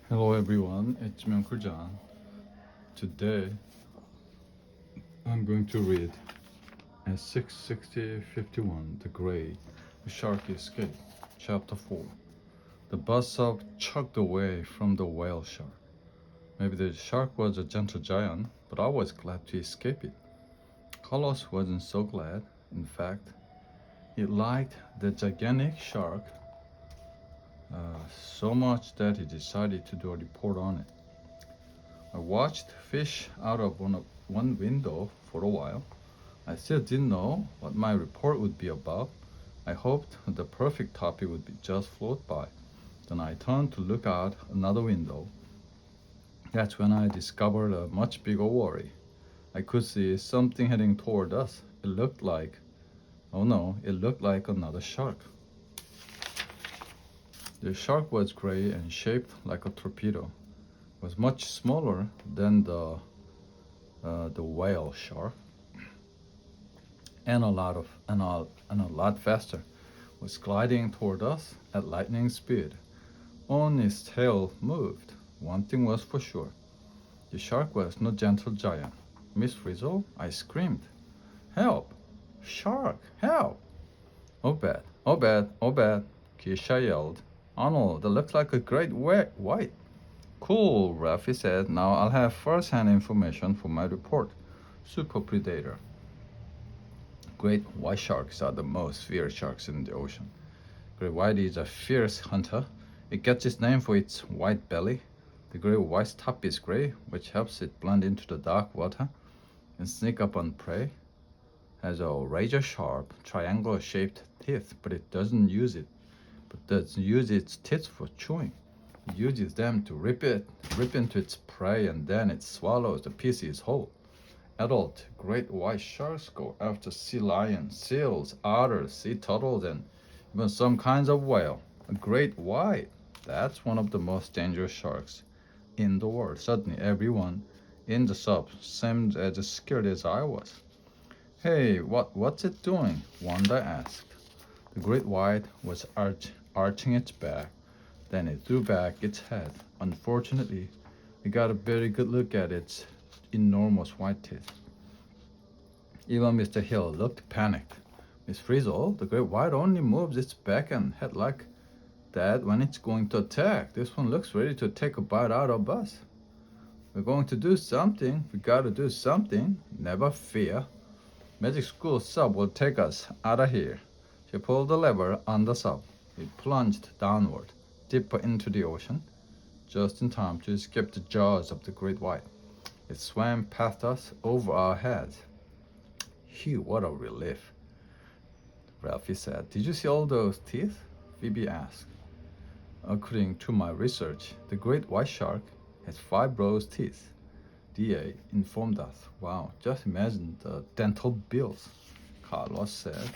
Hello everyone, it's me Uncle John. Today I'm going to read at 66051 The Gray The Shark Escape, Chapter 4. The buzzsaw chugged away from the whale shark. Maybe the shark was a gentle giant, but I was glad to escape it. Carlos wasn't so glad. In fact, he liked the gigantic shark so much that he decided to do a report on it. I watched fish out of one window for a while. I still didn't know what my report would be about. I hoped the perfect topic would be just float by. Then I turned to look out another window. That's when I discovered a much bigger worry. I could see something heading toward us. It looked like, oh no, it looked like another shark. The shark was gray and shaped like a torpedo. It was much smaller than the whale shark, and a lot faster. It was gliding toward us at lightning speed. Only its tail moved. One thing was for sure. The shark was no gentle giant. Miss Frizzle, I screamed. Help! Shark! Help! Oh bad, oh bad, oh bad, Keisha yelled. Arnold, that looks like a great white. Cool, Ralphie said. Now I'll have first-hand information for my report. Super predator. Great white sharks are the most fierce sharks in the ocean. Great white is a fierce hunter. It gets its name for its white belly. The great white's top is gray, which helps it blend into the dark water and sneak up on prey. Has a razor-sharp, triangle-shaped teeth, but it doesn't use its teeth for chewing. It uses them to rip into its prey, and then it swallows the pieces whole. Adult great white sharks go after sea lions, seals, otters, sea turtles, and even some kinds of whale. A great white, that's one of the most dangerous sharks in the world. Suddenly, everyone in the sub seemed as scared as I was. Hey, what's it doing? Wanda asked. The great white was arching its back. Then it threw back its head. Unfortunately, we got a very good look at its enormous white teeth. Even Mr. Hill looked panicked. Miss Frizzle, the great white only moves its back and head like that when it's going to attack. This one looks ready to take a bite out of us. We're going to do something. We gotta do something. Never fear. Magic School sub will take us out of here. She pulled the lever on the sub. It plunged downward, deeper into the ocean, just in time to escape the jaws of the great white. It swam past us, over our heads. Phew, what a relief, Ralphie said. Did you see all those teeth? Phoebe asked. According to my research, the great white shark has 5 rows of teeth. DA informed us. Wow, just imagine the dental bills, Carlos said.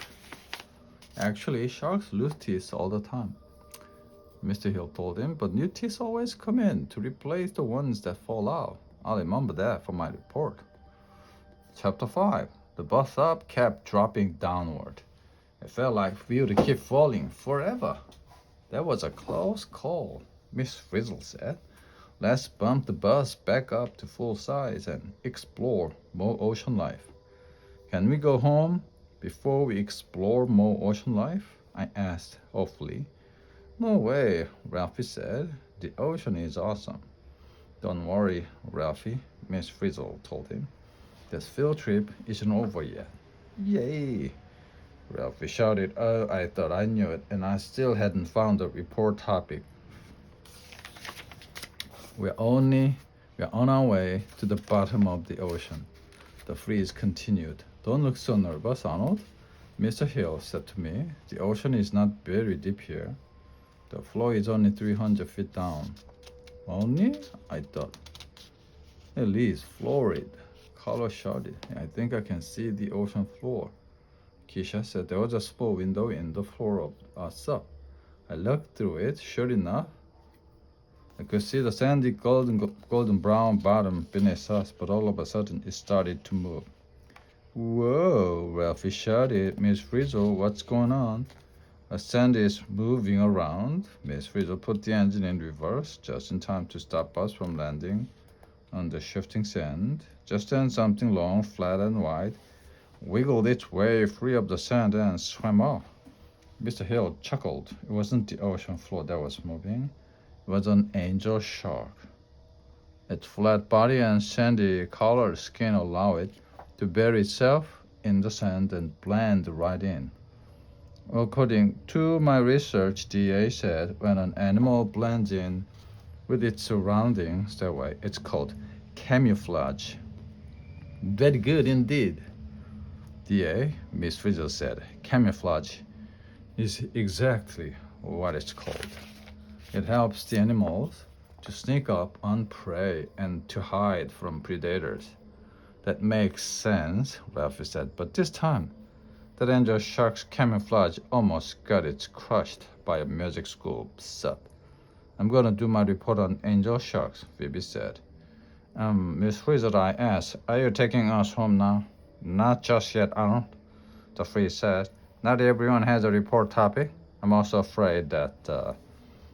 Actually, sharks lose teeth all the time, Mr. Hill told him, but new teeth always come in to replace the ones that fall out. I'll remember that for my report. Chapter 5. The bus up kept dropping downward. It felt like we would keep falling forever. That was a close call, Miss Frizzle said. Let's bump the bus back up to full size and explore more ocean life. Can we go home before we explore more ocean life? I asked hopefully. No way, Ralphie said. The ocean is awesome. Don't worry, Ralphie, Miss Frizzle told him. This field trip isn't over yet. Yay! Ralphie shouted. Oh, I thought I knew it, and I still hadn't found a report topic. We're on our way to the bottom of the ocean. The freeze continued. Don't look so nervous, Arnold, Mr. Hill said to me. The ocean is not very deep here. The floor is only 300 feet down. Only? I thought. At least florid, Carlos shouted. I think I can see the ocean floor. Keisha said there was a small window in the floor of our sub. I looked through it. Sure enough, I could see the sandy golden brown bottom beneath us, but all of a sudden it started to move. Whoa, Ralphie shouted. Miss Frizzle, what's going on? Sandy is moving around. Miss Frizzle put the engine in reverse just in time to stop us from landing on the shifting sand. Just then, something long, flat, and wide wiggled its way free of the sand and swam off. Mr. Hill chuckled. It wasn't the ocean floor that was moving, it was an angel shark. Its flat body and sandy colored skin allowed it to bury itself in the sand and blend right in. According to my research, DA said when an animal blends in with its surroundings that way, it's called camouflage. Very good indeed. DA, Miss Frizzle said, camouflage is exactly what it's called. It helps the animals to sneak up on prey and to hide from predators. That makes sense, Ralphie said, but this time, that angel shark's camouflage almost got it crushed by a music school sub. I'm gonna do my report on angel sharks, Phoebe said. Miss Frizzle, I asked, are you taking us home now? Not just yet, Arnold, the freeze said. Not everyone has a report topic. I'm also afraid that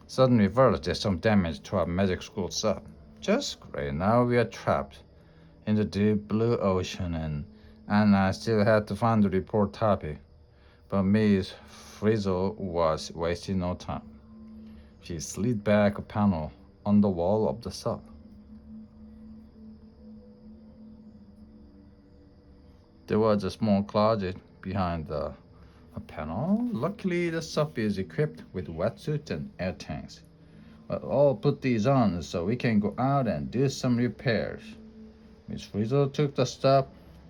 sudden reverse did some damage to our magic school sub. Just great. Now we are trapped in the deep blue ocean and I still had to find the report topic. But Miss Frizzle was wasting no time. She slid back a panel on the wall of the sub. There was a small closet behind a panel. Luckily, the sub is equipped with wetsuits and air tanks. I'll put these on so we can go out and do some repairs. Miss Frizzle took the sub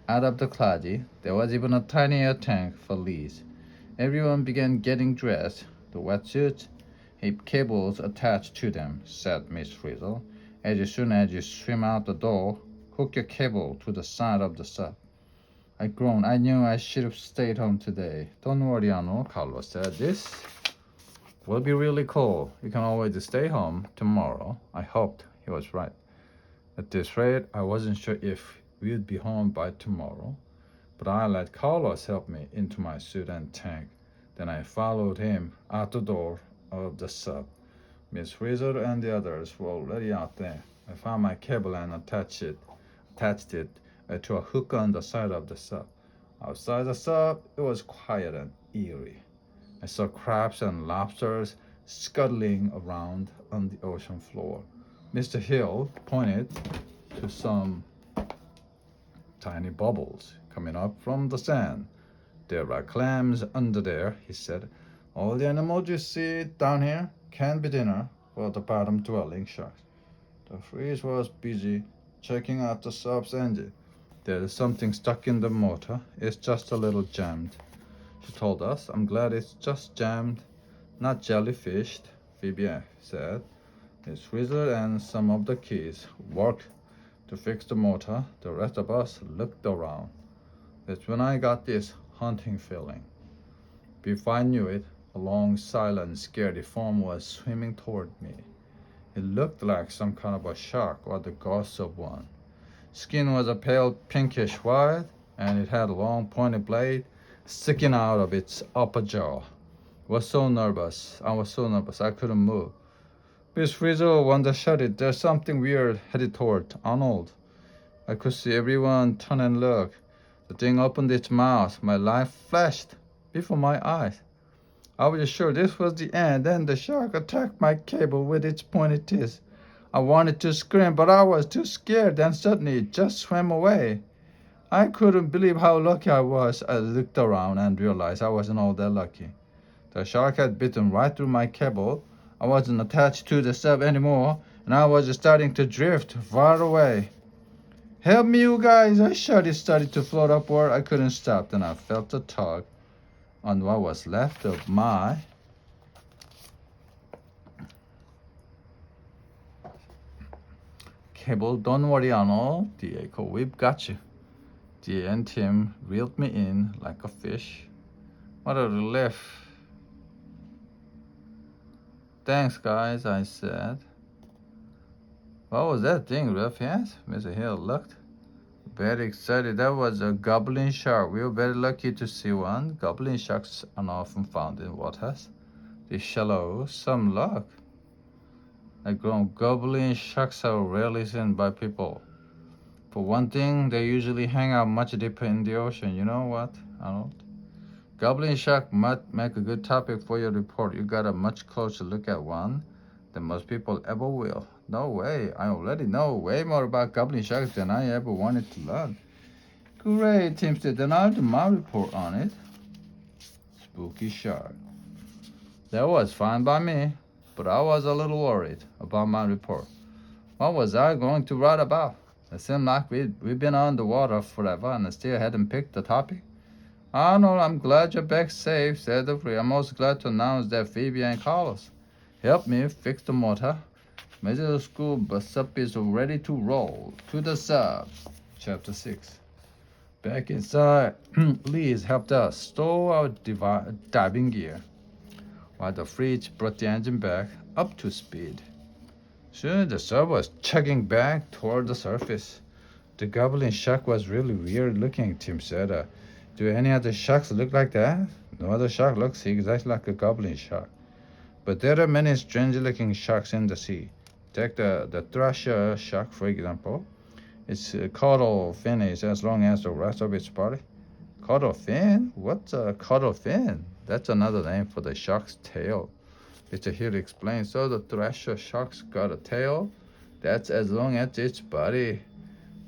out of the closet. There was even a tiny air tank for Liz. Everyone began getting dressed. The wetsuits had cables attached to them, said Miss Frizzle. As soon as you swim out the door, hook your cable to the side of the sub. I groaned. I knew I should have stayed home today. Don't worry, Arnold, Carlos said. This will be really cool. You can always stay home tomorrow. I hoped he was right. At this rate, I wasn't sure if we'd be home by tomorrow, but I let Carlos help me into my suit and tank. Then I followed him out the door of the sub. Miss Frizzle and the others were already out there. I found my cable and attached it to a hook on the side of the sub. Outside the sub, it was quiet and eerie. I saw crabs and lobsters scuttling around on the ocean floor. Mr. Hill pointed to some tiny bubbles coming up from the sand. There are clams under there, he said. All the animals you see down here can be dinner for the bottom-dwelling sharks. The freeze was busy checking out the sub's engine. There's something stuck in the motor. It's just a little jammed, she told us. I'm glad it's just jammed, not jellyfished, Phoebe said. Miss Frizzle and some of the kids worked to fix the motor. The rest of us looked around. That's when I got this haunting feeling. Before I knew it, a long, silent, scary form was swimming toward me. It looked like some kind of a shark or the ghost of one. Skin was a pale pinkish white, and it had a long pointed blade sticking out of its upper jaw. I was so nervous I couldn't move. Miss Frizzle wonder-shouted, there's something weird headed toward Arnold. I could see everyone turn and look. The thing opened its mouth. My life flashed before my eyes. I was sure this was the end. Then the shark attacked my cable with its pointed teeth. I wanted to scream, but I was too scared, and suddenly it just swam away. I couldn't believe how lucky I was. I looked around and realized I wasn't all that lucky. The shark had bitten right through my cable. I wasn't attached to the sub anymore, and I was starting to drift far away. Help me, you guys! I shouted. It started to float upward. I couldn't stop. Then I felt a tug on what was left of my cable. Don't worry, Arnold, the echo. We've got you. The and Tim reeled me in like a fish. What a relief. Thanks, guys, I said. What was that thing, Ruff asked? Mr. Hill looked very excited. That was a goblin shark. We were very lucky to see one. Goblin sharks are not often found in waters. They shallow. Some luck. Like goblin sharks are rarely seen by people. For one thing, they usually hang out much deeper in the ocean. You know what, Arnold? Goblin shark might make a good topic for your report. You got a much closer look at one than most people ever will. No way. I already know way more about goblin sharks than I ever wanted to learn. Great, Teamster. Then I'll do my report on it. Spooky shark. That was fine by me, but I was a little worried about my report. What was I going to write about? It seemed like we'd been on the water forever and I still hadn't picked the topic. Arnold, I'm glad you're back safe, said the free. I'm also glad to announce that Phoebe and Carlos helped me fix the motor. Middle school bus up is ready to roll. To the sub. Chapter 6. Back inside, Liz helped us stow our diving gear, while the fridge brought the engine back up to speed. Soon the sub was chugging back toward the surface. The goblin shark was really weird looking, Tim said. Do any other sharks look like that? No other shark looks exactly like a goblin shark. But there are many strange looking sharks in the sea. Take the thrasher shark, for example. Its caudal fin is as long as the rest of its body. Caudal fin? What's a caudal fin? That's another name for the shark's tail. Mr. Hill explains. So the thrasher shark's got a tail that's as long as its body.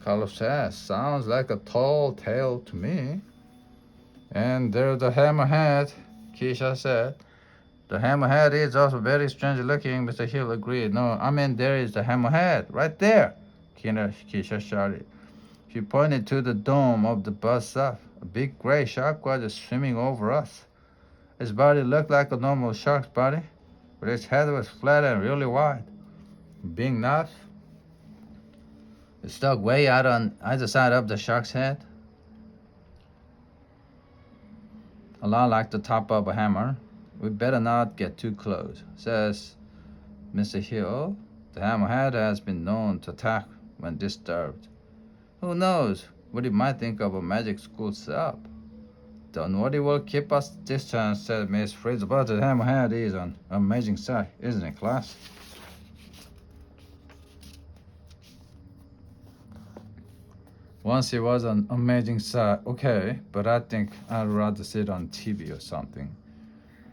Carlos says, sounds like a tall tail to me. And there's the hammerhead, Keisha said. The hammerhead is also very strange looking, Mr. Hill agreed. No, I mean there is the hammerhead, right there, Keisha shouted. She pointed to the dome of the bus up. A big gray shark was swimming over us. Its body looked like a normal shark's body, but its head was flat and really wide. Big knot. It stuck way out on either side of the shark's head, a lot like the top of a hammer. We better not get too close, says Mr. Hill. The hammerhead has been known to attack when disturbed. Who knows what it might think of a magic school sub? Don't worry, will keep us distance, said Miss Frizzle. But the hammerhead is an amazing sight, isn't it, class? Once it was an amazing sight, okay, but I think I'd rather sit on TV or something.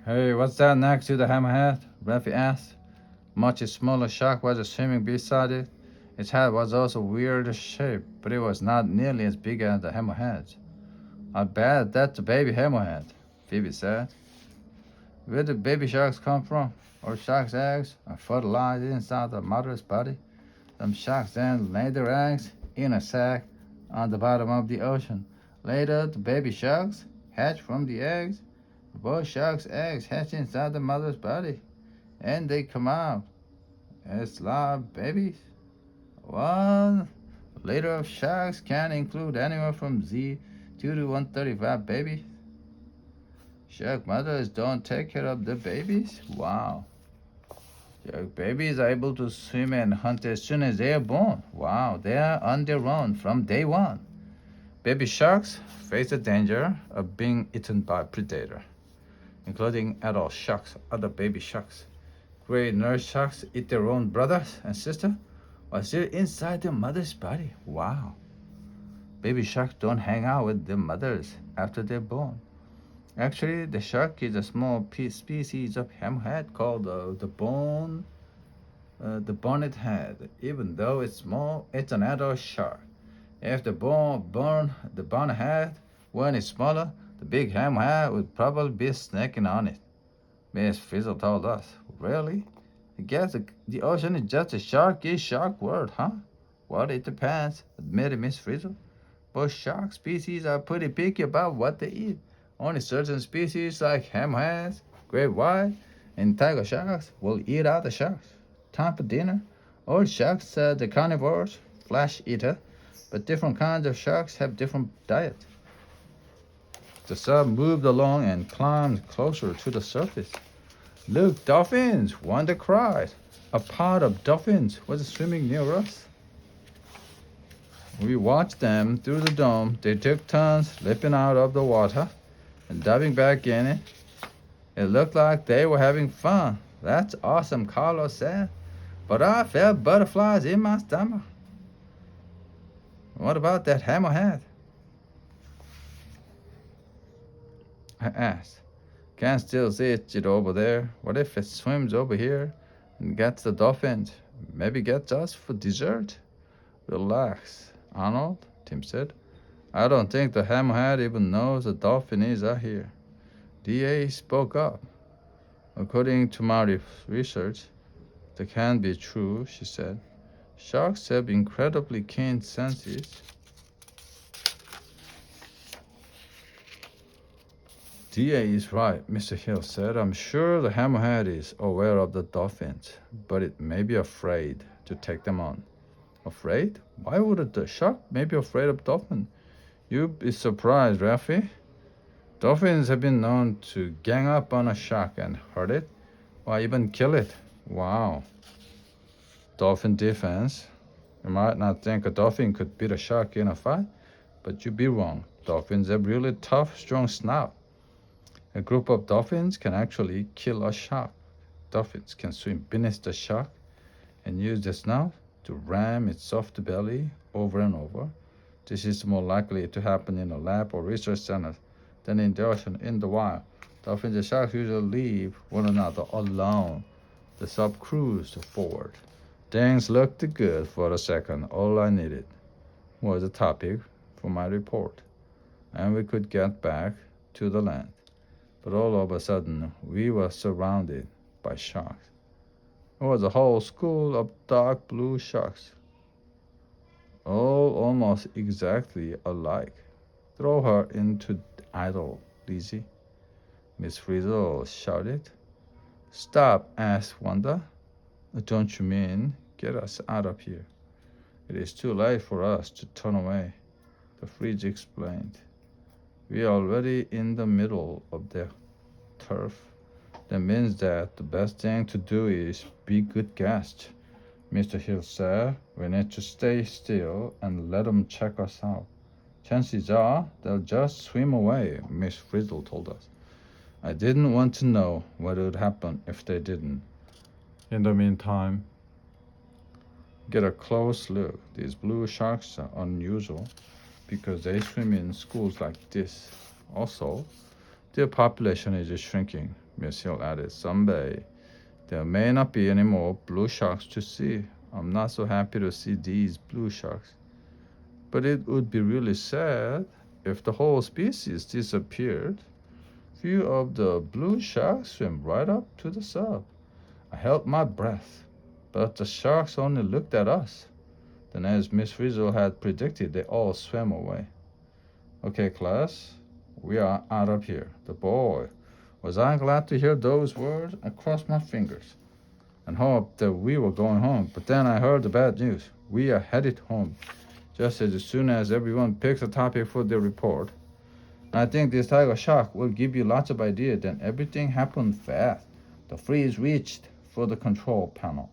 Hey, what's that next to the hammerhead? Rafi asked. Much smaller shark was swimming beside it. Its head was also weird shape, but it was not nearly as big as the hammerhead. I bet that's a baby hammerhead, Phoebe said. Where do baby sharks come from? All sharks' eggs are fertilized inside the mother's body. Some sharks then lay their eggs in a sack on the bottom of the ocean. Later, the baby sharks hatch from the eggs. Both sharks' eggs hatch inside the mother's body, and they come out as live babies. One litter of sharks can include anywhere from 2 to 135 babies. Shark mothers don't take care of the babies? Wow. Shark babies are able to swim and hunt as soon as they are born. Wow, they are on their own from day one. Baby sharks face the danger of being eaten by a predator, including adult sharks, other baby sharks. Gray nurse sharks eat their own brothers and sisters while still inside their mother's body. Wow. Baby sharks don't hang out with their mothers after they're born. Actually, the shark is a small species of hammerhead called the bonnet head. Even though it's small, it's an adult shark. If the bonnet head were any smaller, the big hammerhead would probably be snacking on it. Miss Frizzle told us. Really? I guess the ocean is just a shark world, huh? Well, it depends, admitted Miss Frizzle. Both shark species are pretty picky about what they eat. Only certain species like hammerheads, great white, and tiger sharks will eat other sharks. Time for dinner. All sharks are the carnivores, flesh eater, but different kinds of sharks have different diets. The sub moved along and climbed closer to the surface. Look, dolphins! Wanda cried. A pod of dolphins was swimming near us. We watched them through the dome. They took turns leaping out of the water and diving back in it. It looked like they were having fun. That's awesome, Carlos said. But I felt butterflies in my stomach. What about that hammerhead? I asked. Can't still see it over there. What if it swims over here and gets the dolphins? Maybe gets us for dessert? Relax, Arnold, Tim said. I don't think the hammerhead even knows the dolphins are here. DA spoke up. According to my research, that can't be true, she said. Sharks have incredibly keen senses. DA is right, Mr. Hill said. I'm sure the hammerhead is aware of the dolphins, but it may be afraid to take them on. Afraid? Why would the shark may be afraid of dolphins? You'd be surprised, Ralphie. Dolphins have been known to gang up on a shark and hurt it, or even kill it. Wow. Dolphin defense. You might not think a dolphin could beat a shark in a fight, but you'd be wrong. Dolphins have really tough, strong snout. A group of dolphins can actually kill a shark. Dolphins can swim beneath the shark and use their snout to ram its soft belly over and over. This is more likely to happen in a lab or research center than in the ocean. In the wild, dolphins and sharks usually leave one another alone. The sub cruised forward. Things looked good for a second. All I needed was a topic for my report, and we could get back to the land. But all of a sudden, we were surrounded by sharks. It was a whole school of dark blue sharks, all almost exactly alike. Throw her into idle, Lizzie, Miss Frizzle shouted. Stop, asked Wanda. Don't you mean get us out of here? It is too late for us to turn away, the Fridge explained. We are already in the middle of the turf. That means that the best thing to do is be good guests. Mr. Hill said, we need to stay still and let them check us out. Chances are they'll just swim away, Miss Frizzle told us. I didn't want to know what would happen if they didn't. In the meantime, get a close look. These blue sharks are unusual because they swim in schools like this. Also, their population is shrinking, Miss Hill added. Someday, there may not be any more blue sharks to see. I'm not so happy to see these blue sharks. But it would be really sad if the whole species disappeared. Few of the blue sharks swim right up to the sub. I held my breath, but the sharks only looked at us. Then, as Miss Frizzle had predicted, they all swam away. Okay, class, we are out of here. The boy, was I glad to hear those words? I crossed my fingers and hoped that we were going home. But then I heard the bad news. We are headed home just as soon as everyone picks a topic for their report. And I think this tiger shark will give you lots of ideas. Then everything happened fast. The freeze reached for the control panel.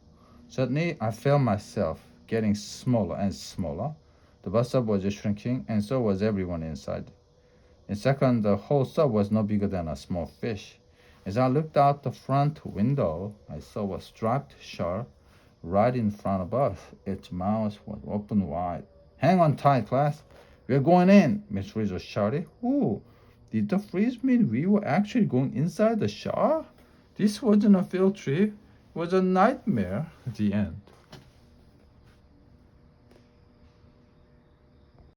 Suddenly, I felt myself getting smaller and smaller. The bus sub was shrinking, and so was everyone inside. In a second, the whole sub was no bigger than a small fish. As I looked out the front window, I saw a striped shark right in front of us. Its mouth was open wide. Hang on tight, class. We're going in, Miss Frizzle shouted. Ooh, did the freeze mean we were actually going inside the shark? This wasn't a field trip. It was a nightmare. The end.